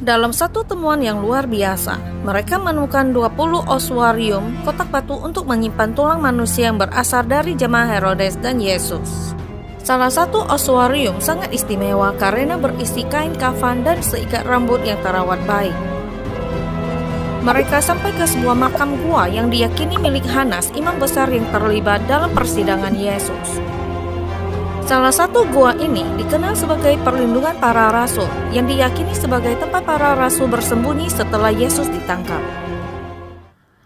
Dalam satu temuan yang luar biasa, mereka menemukan 20 ossuarium, kotak batu untuk menyimpan tulang manusia yang berasal dari jemaah Herodes dan Yesus. Salah satu ossuarium sangat istimewa karena berisi kain kafan dan seikat rambut yang terawat baik. Mereka sampai ke sebuah makam gua yang diyakini milik Hanas, imam besar yang terlibat dalam persidangan Yesus. Salah satu gua ini dikenal sebagai perlindungan para rasul, yang diyakini sebagai tempat para rasul bersembunyi setelah Yesus ditangkap.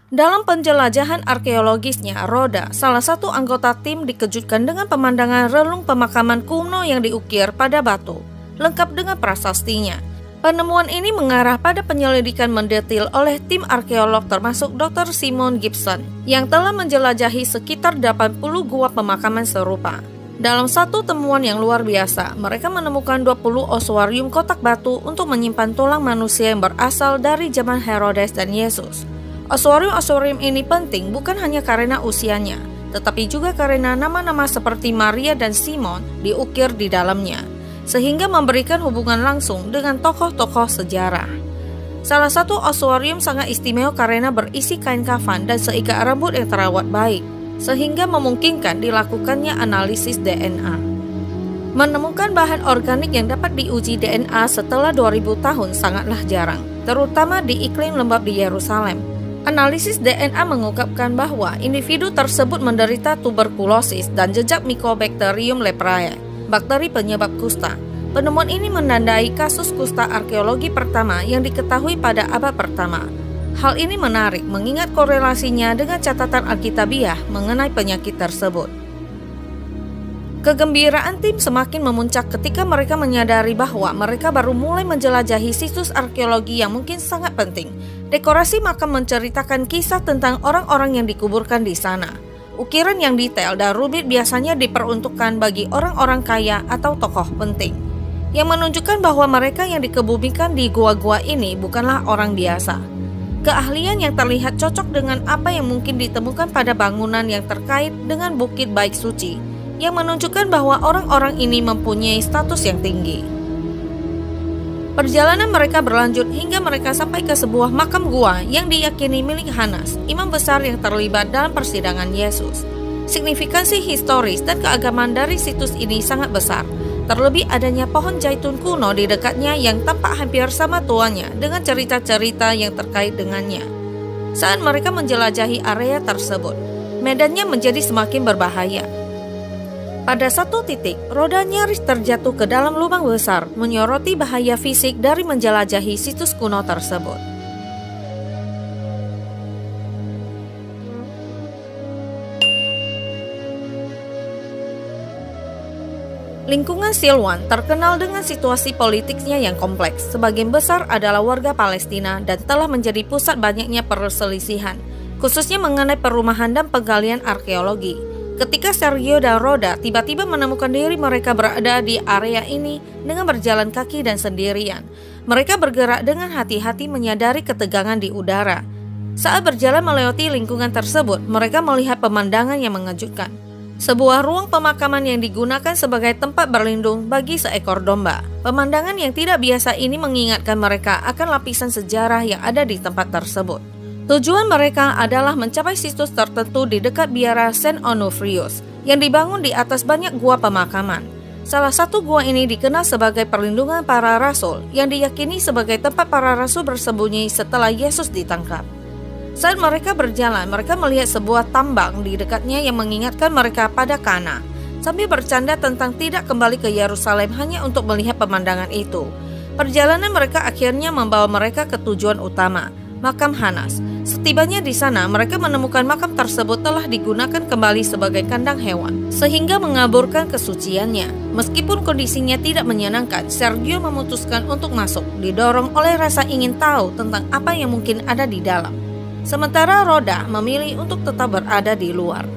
Dalam penjelajahan arkeologisnya, Roda, salah satu anggota tim, dikejutkan dengan pemandangan relung pemakaman kuno yang diukir pada batu, lengkap dengan prasastinya. Penemuan ini mengarah pada penyelidikan mendetil oleh tim arkeolog termasuk Dr. Simon Gibson, yang telah menjelajahi sekitar 80 gua pemakaman serupa. Dalam satu temuan yang luar biasa, mereka menemukan 20 ossuarium kotak batu untuk menyimpan tulang manusia yang berasal dari zaman Herodes dan Yesus. Ossuarium ini penting bukan hanya karena usianya, tetapi juga karena nama-nama seperti Maria dan Simon diukir di dalamnya, sehingga memberikan hubungan langsung dengan tokoh-tokoh sejarah. Salah satu ossuarium sangat istimewa karena berisi kain kafan dan seikat rambut yang terawat baik, sehingga memungkinkan dilakukannya analisis DNA. Menemukan bahan organik yang dapat diuji DNA setelah 2000 tahun sangatlah jarang, terutama di iklim lembab di Yerusalem. Analisis DNA mengungkapkan bahwa individu tersebut menderita tuberkulosis dan jejak Mycobacterium leprae, bakteri penyebab kusta. Penemuan ini menandai kasus kusta arkeologi pertama yang diketahui pada abad pertama. Hal ini menarik mengingat korelasinya dengan catatan Alkitabiah mengenai penyakit tersebut. Kegembiraan tim semakin memuncak ketika mereka menyadari bahwa mereka baru mulai menjelajahi situs arkeologi yang mungkin sangat penting. Dekorasi makam menceritakan kisah tentang orang-orang yang dikuburkan di sana. Ukiran yang detail dan rumit biasanya diperuntukkan bagi orang-orang kaya atau tokoh penting, yang menunjukkan bahwa mereka yang dikebumikan di gua-gua ini bukanlah orang biasa. Keahlian yang terlihat cocok dengan apa yang mungkin ditemukan pada bangunan yang terkait dengan Bukit Baik Suci, yang menunjukkan bahwa orang-orang ini mempunyai status yang tinggi. Perjalanan mereka berlanjut hingga mereka sampai ke sebuah makam gua yang diyakini milik Hanas, imam besar yang terlibat dalam persidangan Yesus. Signifikansi historis dan keagamaan dari situs ini sangat besar. Terlebih adanya pohon zaitun kuno di dekatnya yang tampak hampir sama tuanya dengan cerita-cerita yang terkait dengannya. Saat mereka menjelajahi area tersebut, medannya menjadi semakin berbahaya. Pada satu titik, Roda nyaris terjatuh ke dalam lubang besar, menyoroti bahaya fisik dari menjelajahi situs kuno tersebut. Lingkungan Silwan terkenal dengan situasi politiknya yang kompleks. Sebagian besar adalah warga Palestina dan telah menjadi pusat banyaknya perselisihan, khususnya mengenai perumahan dan penggalian arkeologi. Ketika Sergio dan Roda tiba-tiba menemukan diri mereka berada di area ini dengan berjalan kaki dan sendirian, mereka bergerak dengan hati-hati menyadari ketegangan di udara. Saat berjalan melewati lingkungan tersebut, mereka melihat pemandangan yang mengejutkan. Sebuah ruang pemakaman yang digunakan sebagai tempat berlindung bagi seekor domba. Pemandangan yang tidak biasa ini mengingatkan mereka akan lapisan sejarah yang ada di tempat tersebut. Tujuan mereka adalah mencapai situs tertentu di dekat biara Saint Onufrius yang dibangun di atas banyak gua pemakaman. Salah satu gua ini dikenal sebagai perlindungan para rasul yang diyakini sebagai tempat para rasul bersembunyi setelah Yesus ditangkap. Saat mereka berjalan, mereka melihat sebuah tambang di dekatnya yang mengingatkan mereka pada Kana. Sambil bercanda tentang tidak kembali ke Yerusalem hanya untuk melihat pemandangan itu. Perjalanan mereka akhirnya membawa mereka ke tujuan utama, makam Hanas. Setibanya di sana, mereka menemukan makam tersebut telah digunakan kembali sebagai kandang hewan, sehingga mengaburkan kesuciannya. Meskipun kondisinya tidak menyenangkan, Sergio memutuskan untuk masuk, didorong oleh rasa ingin tahu tentang apa yang mungkin ada di dalam. Sementara Roda memilih untuk tetap berada di luar.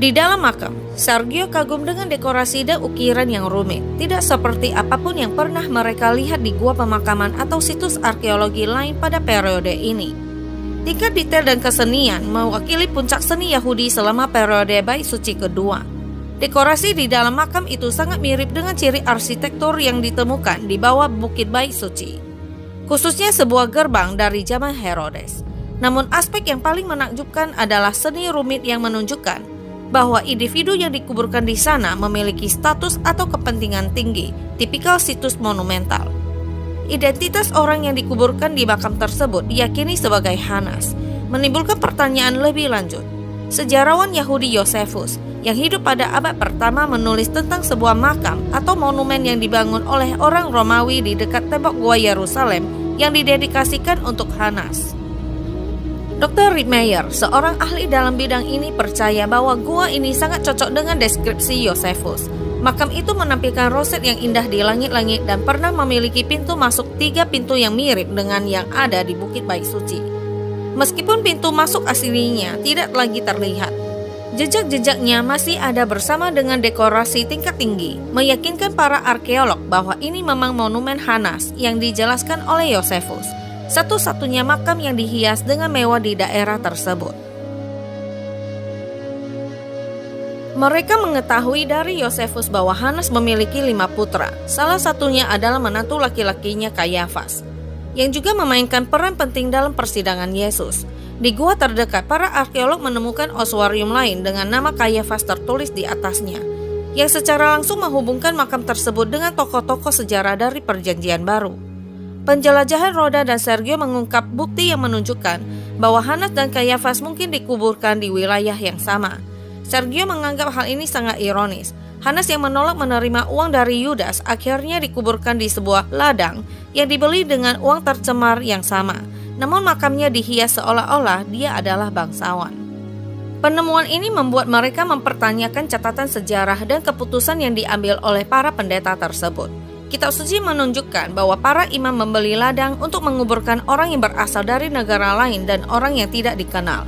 Di dalam makam, Sergio kagum dengan dekorasi dan ukiran yang rumit, tidak seperti apapun yang pernah mereka lihat di gua pemakaman atau situs arkeologi lain pada periode ini. Tingkat detail dan kesenian mewakili puncak seni Yahudi selama periode Bait Suci kedua. Dekorasi di dalam makam itu sangat mirip dengan ciri arsitektur yang ditemukan di bawah Bukit Bait Suci. khususnya sebuah gerbang dari zaman Herodes. Namun aspek yang paling menakjubkan adalah seni rumit yang menunjukkan bahwa individu yang dikuburkan di sana memiliki status atau kepentingan tinggi, tipikal situs monumental. Identitas orang yang dikuburkan di makam tersebut diyakini sebagai Hanas, menimbulkan pertanyaan lebih lanjut. Sejarawan Yahudi Yosefus yang hidup pada abad pertama menulis tentang sebuah makam atau monumen yang dibangun oleh orang Romawi di dekat tembok gua Yerusalem yang didedikasikan untuk Hanas. Dr. Rick Meyer, seorang ahli dalam bidang ini, percaya bahwa gua ini sangat cocok dengan deskripsi Yosefus. Makam itu menampilkan roset yang indah di langit-langit dan pernah memiliki pintu masuk 3 pintu yang mirip dengan yang ada di Bukit Bait Suci. Meskipun pintu masuk aslinya tidak lagi terlihat, jejak-jejaknya masih ada bersama dengan dekorasi tingkat tinggi, meyakinkan para arkeolog bahwa ini memang monumen Hanas yang dijelaskan oleh Yosefus, satu-satunya makam yang dihias dengan mewah di daerah tersebut. Mereka mengetahui dari Yosefus bahwa Hanas memiliki 5 putra, salah satunya adalah menantu laki-lakinya Kayafas, yang juga memainkan peran penting dalam persidangan Yesus. Di gua terdekat, para arkeolog menemukan oswarium lain dengan nama Kayafas tertulis di atasnya, yang secara langsung menghubungkan makam tersebut dengan tokoh-tokoh sejarah dari Perjanjian Baru. Penjelajahan Roda dan Sergio mengungkap bukti yang menunjukkan bahwa Hanas dan Kayafas mungkin dikuburkan di wilayah yang sama. Sergio menganggap hal ini sangat ironis. Hanas yang menolak menerima uang dari Yudas akhirnya dikuburkan di sebuah ladang yang dibeli dengan uang tercemar yang sama. Namun makamnya dihias seolah-olah dia adalah bangsawan. Penemuan ini membuat mereka mempertanyakan catatan sejarah dan keputusan yang diambil oleh para pendeta tersebut. Kitab suci menunjukkan bahwa para imam membeli ladang untuk menguburkan orang yang berasal dari negara lain dan orang yang tidak dikenal.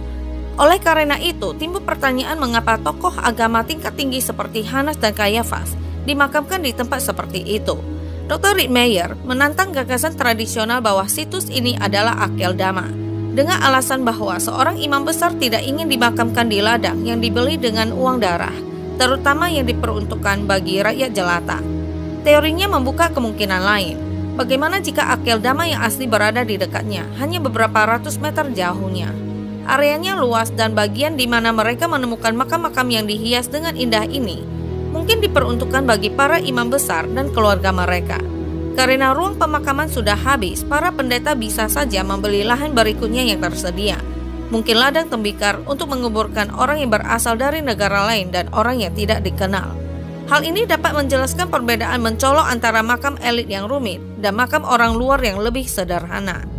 Oleh karena itu, timbul pertanyaan mengapa tokoh agama tingkat tinggi seperti Hanas dan Kayafas dimakamkan di tempat seperti itu. Dr. Rick Meyer menantang gagasan tradisional bahwa situs ini adalah Akeldama, dengan alasan bahwa seorang imam besar tidak ingin dimakamkan di ladang yang dibeli dengan uang darah, terutama yang diperuntukkan bagi rakyat jelata. Teorinya membuka kemungkinan lain. Bagaimana jika Akeldama yang asli berada di dekatnya, hanya beberapa ratus meter jauhnya? Areanya luas dan bagian di mana mereka menemukan makam-makam yang dihias dengan indah ini mungkin diperuntukkan bagi para imam besar dan keluarga mereka. Karena ruang pemakaman sudah habis, para pendeta bisa saja membeli lahan berikutnya yang tersedia. Mungkin ladang tembikar untuk menguburkan orang yang berasal dari negara lain dan orang yang tidak dikenal. Hal ini dapat menjelaskan perbedaan mencolok antara makam elit yang rumit dan makam orang luar yang lebih sederhana.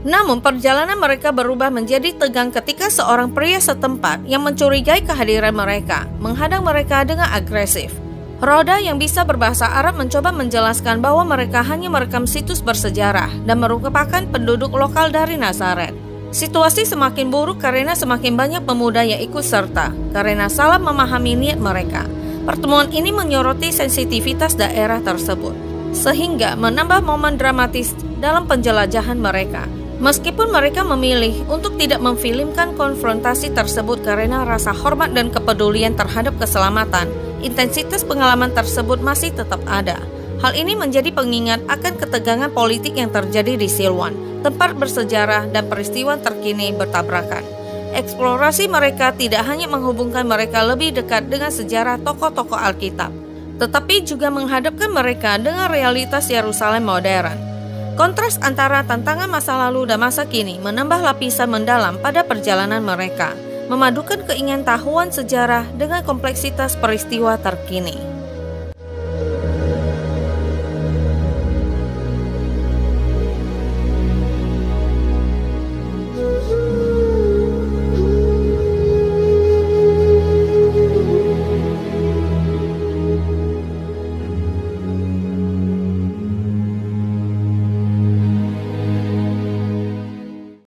Namun perjalanan mereka berubah menjadi tegang ketika seorang pria setempat yang mencurigai kehadiran mereka menghadang mereka dengan agresif. Roda yang bisa berbahasa Arab mencoba menjelaskan bahwa mereka hanya merekam situs bersejarah dan merupakan penduduk lokal dari Nazaret. Situasi semakin buruk karena semakin banyak pemuda yang ikut serta karena salah memahami niat mereka. Pertemuan ini menyoroti sensitivitas daerah tersebut, sehingga menambah momen dramatis dalam penjelajahan mereka. Meskipun mereka memilih untuk tidak memfilmkan konfrontasi tersebut karena rasa hormat dan kepedulian terhadap keselamatan, intensitas pengalaman tersebut masih tetap ada. Hal ini menjadi pengingat akan ketegangan politik yang terjadi di Silwan, tempat bersejarah dan peristiwa terkini bertabrakan. Eksplorasi mereka tidak hanya menghubungkan mereka lebih dekat dengan sejarah tokoh-tokoh Alkitab, tetapi juga menghadapkan mereka dengan realitas Yerusalem modern. Kontras antara tantangan masa lalu dan masa kini menambah lapisan mendalam pada perjalanan mereka, memadukan keingintahuan sejarah dengan kompleksitas peristiwa terkini.